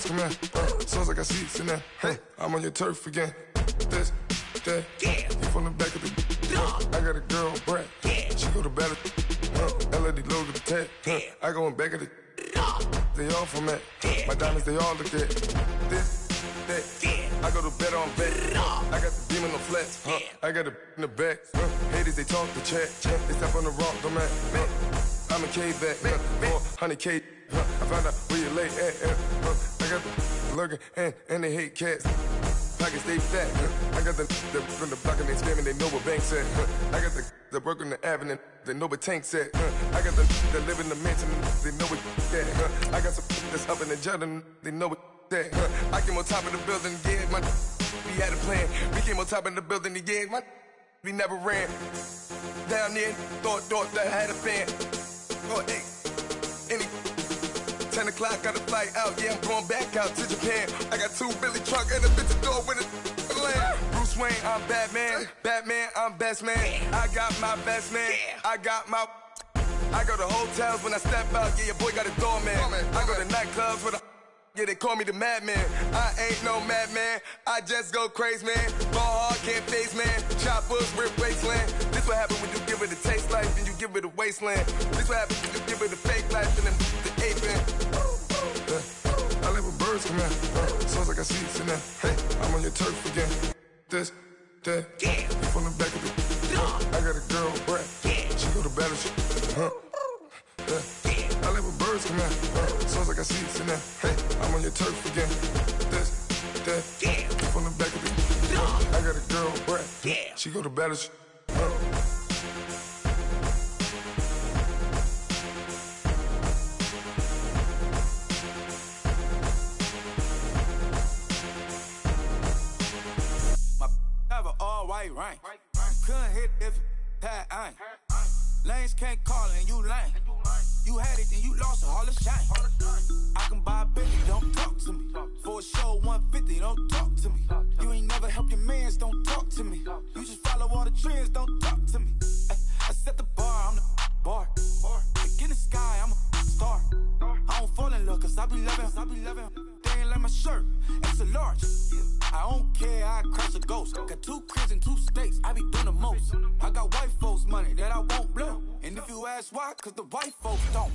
Come here, sounds like I see seats in there. Hey, I'm on your turf again. This, that, yeah. You from the back of the. I got a girl, Brad. Yeah. She go to battle. LED logo the tag. Yeah. I go in back of the. They all from that. Yeah. My diamonds, they all look at. This, that. Yeah. I go to bet on bet. I got the demon on flats. Yeah. I got it in the back. Haters, they talk the chat. They step on the rock, don't man. I'm a cave back. 400K. I found out where you lay at. I got the lurking and they hate cats. Pockets stay fat. I got the from the block and they screaming, they know what banks at. I got the work on the avenue, they know what tanks at. I got the live in the mansion, they know what that. I got some that's up in the Jordan, they know what that. I came on top of the building, yeah, my we had a plan. We came on top of the building, yeah, my we never ran. Down there, thought that I had a fan. Oh, hey, any 10 o'clock, got a flight out, yeah, I'm going back out to Japan. I got 2 Billy truck and a bitch at the door with a land. Bruce Wayne, I'm Batman. Batman, I'm best man. I got my best man. I got my. I go to hotels when I step out, yeah, your boy got a doorman. I go to nightclubs with a. Yeah, they call me the madman. I ain't no madman. I just go crazy, man. Ball hard, can't face, man. Choppers, rip wasteland. This This what happen when you give it a taste life and you give it a wasteland. This what happen when you give it a fake life and then the ape end. I live with birds come in. Sounds like I see it in there. Hey, I'm on your turf again. This, that, you from the back of the. I got a girl, Brad. She go to battle. I live with birds come in. Sounds like I see it in there. Hey, I'm on your turf again. This, that, you from the back of the. I got a girl, Brad. She go to battle. Right. Couldn't hit if it had ain't. Lanes can't call it and you lame. You had it and you lost it, all the shame. I can buy a Bentley, don't talk to me. For a show 150, don't talk to me. You ain't never help your mans, don't talk to me. You just follow all the trends, don't talk to me. I set the bar, I'm the bar. Like in the sky, I'm a star. I don't fall in love cause I be loving. They ain't like my shirt, it's a large. I don't care, I crash a ghost. Got 2 cribs in 2 states, I be doing the most. I got white folks' money that I won't blow. And if you ask why, cause the white folks don't.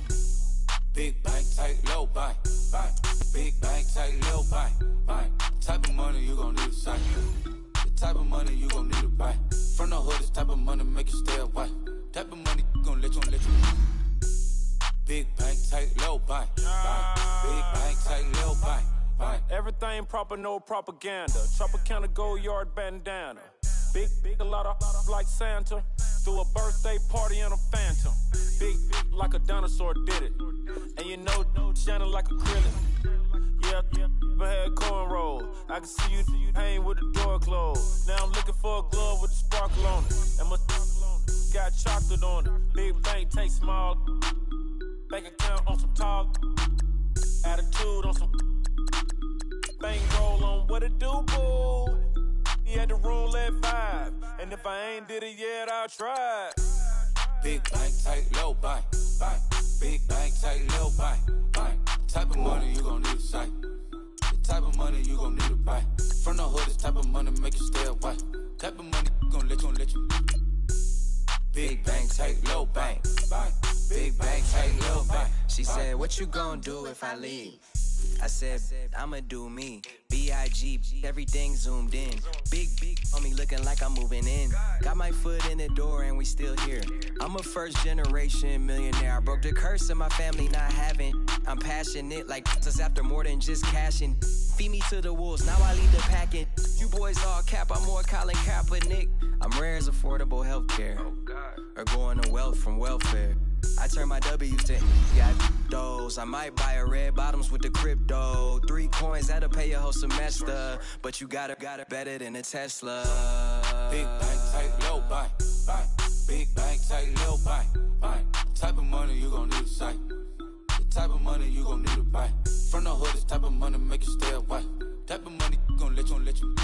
Big bank, tight, low bank. Big bank, tight, low bank. Type of money you gon' need a sight. The type of money you gon' need to buy. From the hood, this type of money make you stay away. Type of money gon' let you. Big bank, tight, low bank. Big bank, tight, low bank. Everything proper, no propaganda. Tropicana gold yard bandana. Big, a lot of like Santa. Threw a birthday party in a phantom. Big like a dinosaur did it. And you know, shining like acrylic. Yeah, but had cornrow. I can see you hang with the door closed. Now I'm looking for a glove with a sparkle on it. And my got chocolate on it. Big bank, take small. Bank account on some talk. Attitude on some. Bank roll on what it do, boo. He had the roulette vibe. And if I ain't did it yet, I'll try. Big bank, tight, low bank. Big bank, tight, low bank. Type of money you gon' need to sight. The type of money you gon' need to buy. From the hood, this type of money make you stay away. Type of money gon' let you. Big bank, tight, low bank. Big bank, tight, low bank. She said, what you gon' do if I leave? I said, I'ma do me. B.I.G. Everything zoomed in. Big on me looking like I'm moving in. Got my foot in the door and we still here. I'm a first generation millionaire. I broke the curse of my family not having. I'm passionate like just after more than just cashing. Feed me to the wolves, now I lead the packing. You boys all cap, I'm more Colin Kaepernick. I'm rare as affordable healthcare. Or going to wealth from welfare. I turn my W's to got those. I might buy a red bottoms with the crypto. 3 coins that'll pay your whole semester. But you got it better than a Tesla. Big bank, tight, low bank. Big bank, tight, low bank. Type of money you gon' need to sight. The type of money you gon' need to buy. From the hood, this type of money make you stay away. Type of money gon' let you.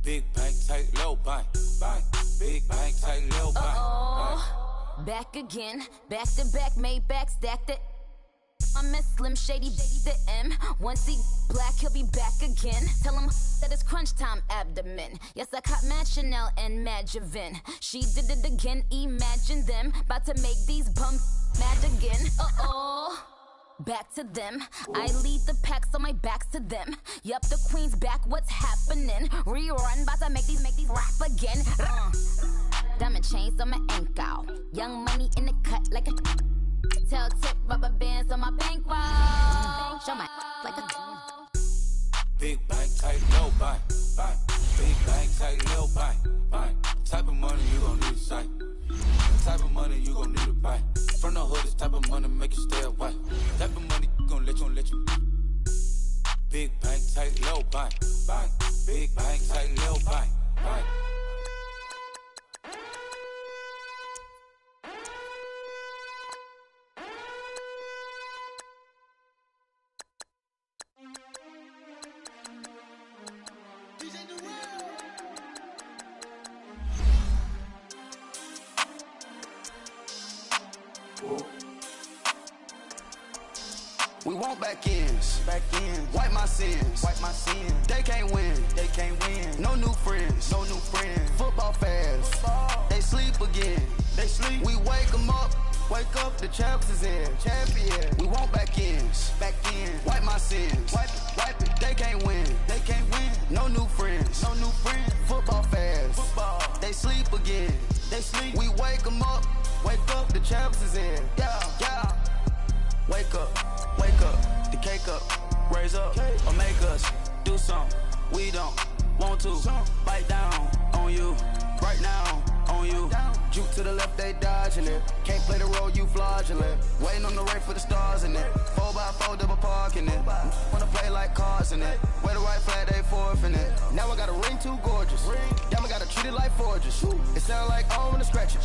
Big bank, tight, low bank. Big bank, tight, low bank. Back again, back to back, made back, stacked it. I'm a Slim Shady, the M. Once he black, he'll be back again. Tell him that it's crunch time abdomen. Yes, I caught Mad Chanel and Mad Javin. She did it again, imagine them. About to make these bumps mad again. Back to them. I lead the pack, so my back's to them. Yup, the queen's back, what's happening? Rerun, about to make these rap again. Diamond chains on my ankle. Young money in the cut like a tail tip, rubber bands on my bankroll. Show my like a big bank, tight, low bank. Big bank, tight, low bank. Type of money you gon' need to sight. The type of money you gon' need to buy. From the hood, this type of money make you stay away. Type of money gon' let you. Big bank, tight, low bank. Big bank, tight, low bank. We want back ends. Wipe my sins. They can't win. No new friends. Football fans. They sleep again. We wake them up. Wake up, the champs is in. Champion. We want back ends. Wipe my sins. Wipe it. They can't win. No new friends. Football fans. They sleep again. We wake them up. Wake up, the champs is in. Yeah. Wake up. The cake up. Raise up or make us do something we don't want to. Bite down on you. Right now on you. Juke to the left, they dodging it. Can't play the role, you fraudulent. Waiting on the right for the stars in it. 4x4 double parking it. Wanna play like cars in it. Wear the right flag, they forfeiting it. Now I got a ring too gorgeous. Damn, I gotta treat it like forges. It sound like I wanna scratch it.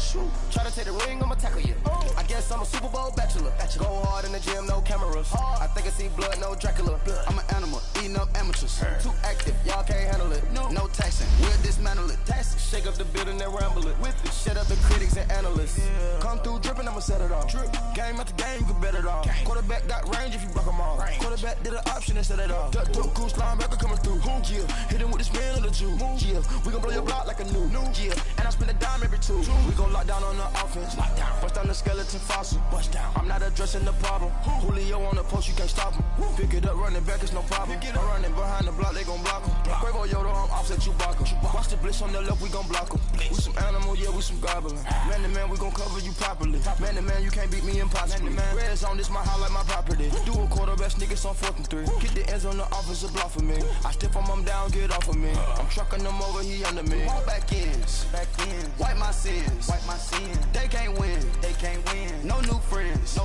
Try to take the ring, I'ma tackle you. I guess I'm a Super Bowl bachelor. Go hard in the gym, no cameras. I think I see blood, no Dracula. I'm an animal, eating up amateurs. Too active, y'all can't handle it. No taxing, we'll dismantle it. Shake up the building and ramble it. Shut up the critics and analysts. Come through dripping, I'ma set it off. Game after game, you can bet it off. Quarterback got range if you block them all. Quarterback did an option and set it off. Duck goose linebacker coming through. Yeah, hit him with this man on the Jew. Yeah, we gon' blow your block like a new. Yeah, and I spend a dime every two. We gon' lock down on the offense. Bust down the skeleton fossil. I'm not addressing the problem. Julio on the post, you can't stop him. Pick it up, running back, it's no problem. I'm running behind the block, they gon' block him. Quavo Yoda, I'm offset Chewbacca. Watch the blitz on the left, we gon' block him. We some animal, yeah, we some goblin. Man to man, we gon' cover you properly. Man to man, you can't beat me impossibly. Red zone, this my highlight, my property. Do a quarterback, niggas on 4th and 3. Get the ends on the offensive block for me. I step on him down, get off of me. I'm trucking them over, he under me. Want back ends. Wipe my sins. They can't win. No new friends.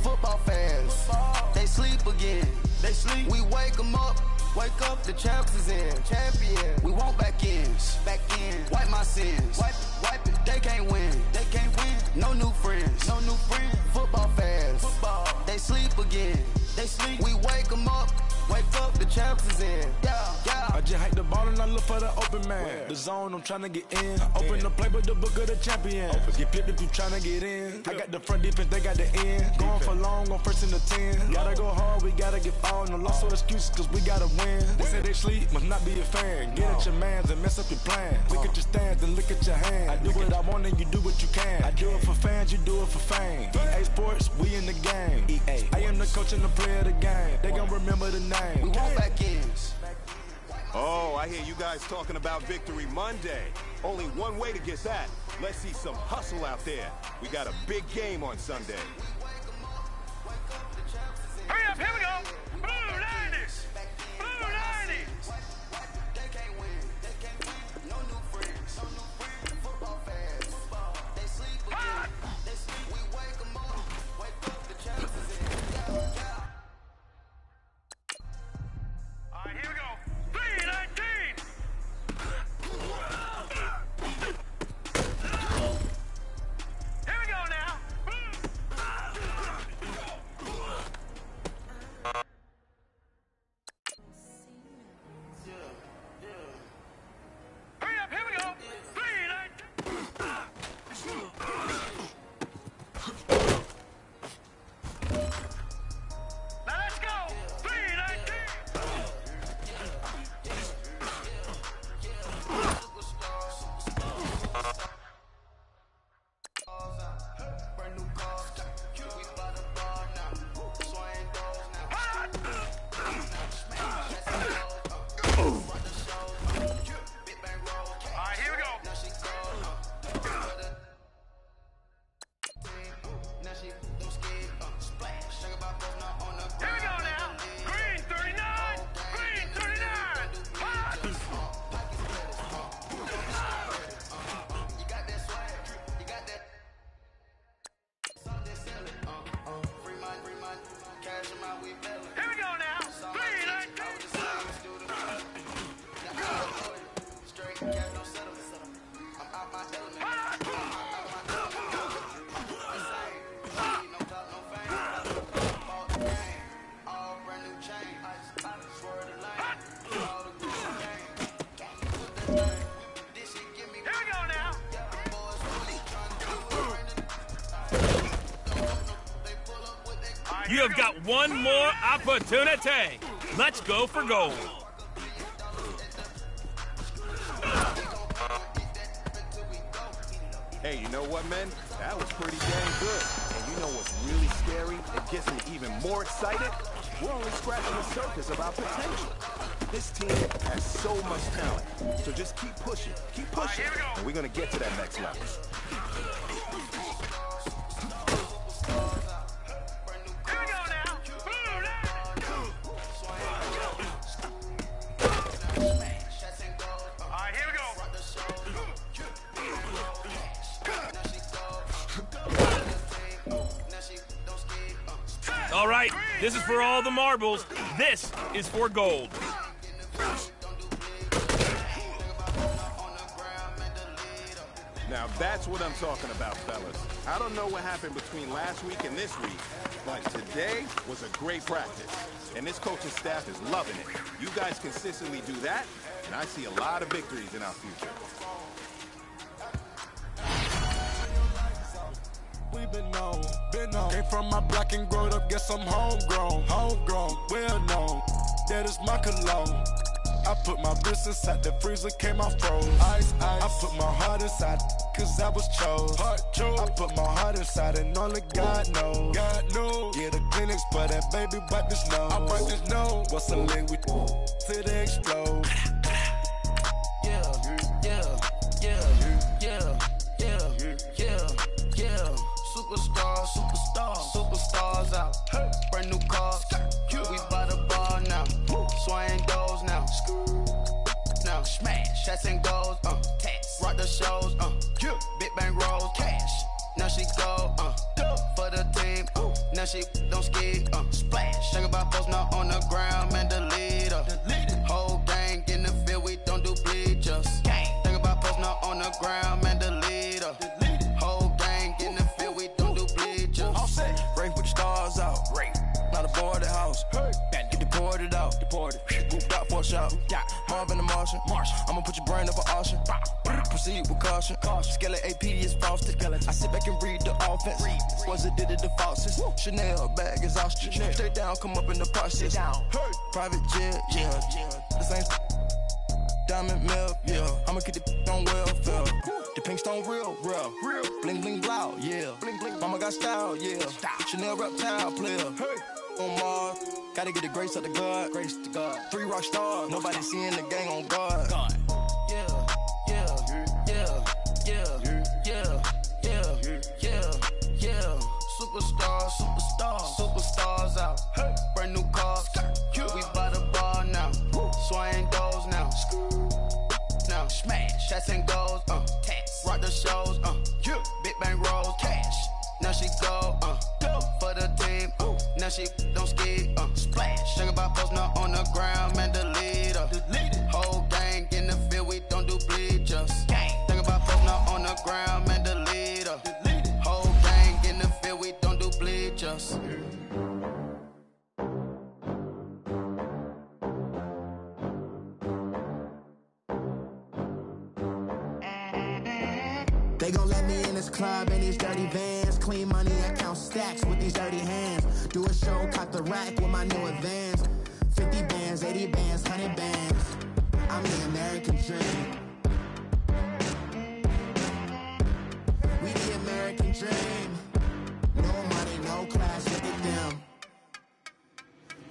Football fans. They sleep again. We wake them up. Wake up, the champs is in. Champion. We want back ends. Wipe my sins. Wipe it. They can't win. No new friends. Football fans. They sleep again. We wake them up. Wake up, the champs is in. Yeah. I just hike the ball and I look for the open man. The zone, I'm trying to get in. Open the playbook, the book of the champion. Get flipped if you trying to get in. I got the front defense, they got the end. Going for long, on 1st and the 10. Gotta go hard, we gotta get all. No loss or excuses, cause we gotta win. They say they sleep, must not be a fan. Get at your mans and mess up your plans. Look at your stands and look at your hands. I do what I want and you do what you can. I do it for fans, you do it for fame. EA Sports, we in the game. I am the coach and the player of the game. They gon' remember the name. We want back ends. Oh, I hear you guys talking about Victory Monday. Only one way to get that. Let's see some hustle out there. We got a big game on Sunday. Hurry up, here we go. Blue 90s. Blue 90s. Hot. All right, here we go. 319. Here we go now. You have got one more opportunity. Let's go for gold. Hey, you know what, man? That was pretty dang good. And you know what's really scary? It gets me even more excited. We're only scratching the surface of our potential. This team has so much talent. So just keep pushing, and we're gonna get to that next level. All right, this is for all the marbles. This is for gold. Now that's what I'm talking about, fellas. I don't know what happened between last week and this week, but today was a great practice. And this coaching staff is loving it. You guys consistently do that, and I see a lot of victories in our future. We been on. Came from my block and growed up, guess I'm homegrown, well known. That is my cologne. I put my wrist inside the freezer, came out froze. Ice. I put my heart inside, cause I was chose. I put my heart inside and only God knows. Yeah, the clinics, but that baby bite this nose. I bite this nose. What's a link with till they explode? Superstars out. Brand new cars. We by the bar now. Swaying doors now. Now smash. Shots and goals. Rock the shows. Big bang rolls. Cash. Now she go. For the team. Now she don't ski. Splash. Think about post now on the ground. Man, the leader. Whole gang in the field. We don't do bleachers. Think about post now on the ground. Man, the leader. Whole gang in the field. We don't do bleachers. All set. Rain put the stars out. Rain. Not a board the house. Get deported out. Moved out for a shot. Marvin the Martian. I'ma put your brain up for auction. Proceed with caution. Skeleton AP is frosted. I sit back and read the offense. Was it did it the falsest? Chanel bag is ostrich. Stay down, come up in the process. Private jet, yeah. The same diamond milk, yeah. I'ma get the on welfare. The pink stone real. Bling bling blow, yeah. Mama got style, yeah. Chanel reptile player. On Mars, gotta get the grace of the God. 3 rock stars, nobody seeing the gang on guard. Superstars out. Brand new cars. We by the bar now. Swaying doors now. Now smash. Shots and goals. Rock the shows. Big bang rolls. Cash. Now she go. For the team. Now she don't ski. Splash. Think about post now on the ground. Man, the leader. Whole gang in the field. We don't do bleachers. Think about post now on the ground. Man, the leader. Whole gang in the field. We don't do bleachers. They gon' let me in this club in these dirty vans. Clean money, I count stacks with these dirty hands. Do a show, caught the rack with my new advance. 50 bands, 80 bands, 100 bands. I'm the American dream. We the American dream. No money, no class, look at them.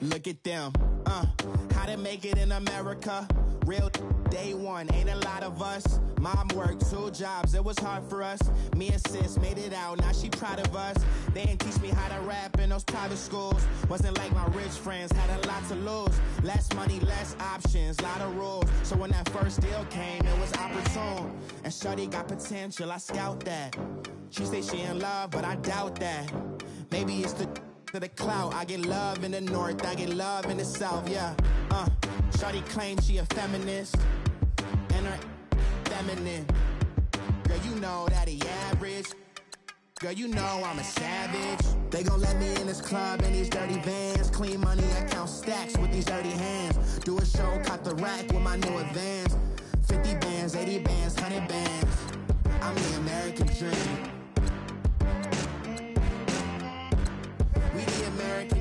Look at them. How to make it in America. Real day one, ain't a lot of us. Mom worked 2 jobs, it was hard for us. Me and sis made it out, now she proud of us. They didn't teach me how to rap in those private schools. Wasn't like my rich friends, had a lot to lose. Less money, less options, lot of rules. So when that first deal came, it was opportune. And shorty got potential, I scout that. She say she in love, but I doubt that. Maybe it's the clout. I get love in the north, I get love in the south, yeah. Shorty claims she a feminist, and her feminine. Girl, you know that he average. Girl, you know I'm a savage. They gon' let me in this club in these dirty vans. Clean money, I count stacks with these dirty hands. Do a show, caught the rack with my new advance. 50 bands, 80 bands, 100 bands. I'm the American dream. We the American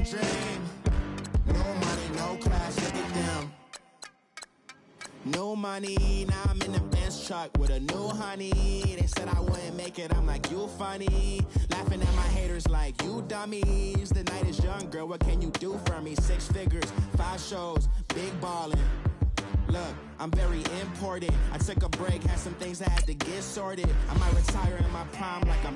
money. Now I'm in the Benz truck with a new honey. They said I wouldn't make it, I'm like, you funny. Laughing at my haters like, you dummies. The night is young, girl, what can you do for me? 6 figures, 5 shows, big ballin'. Look, I'm very important. I took a break, had some things I had to get sorted. I might retire in my prime like I'm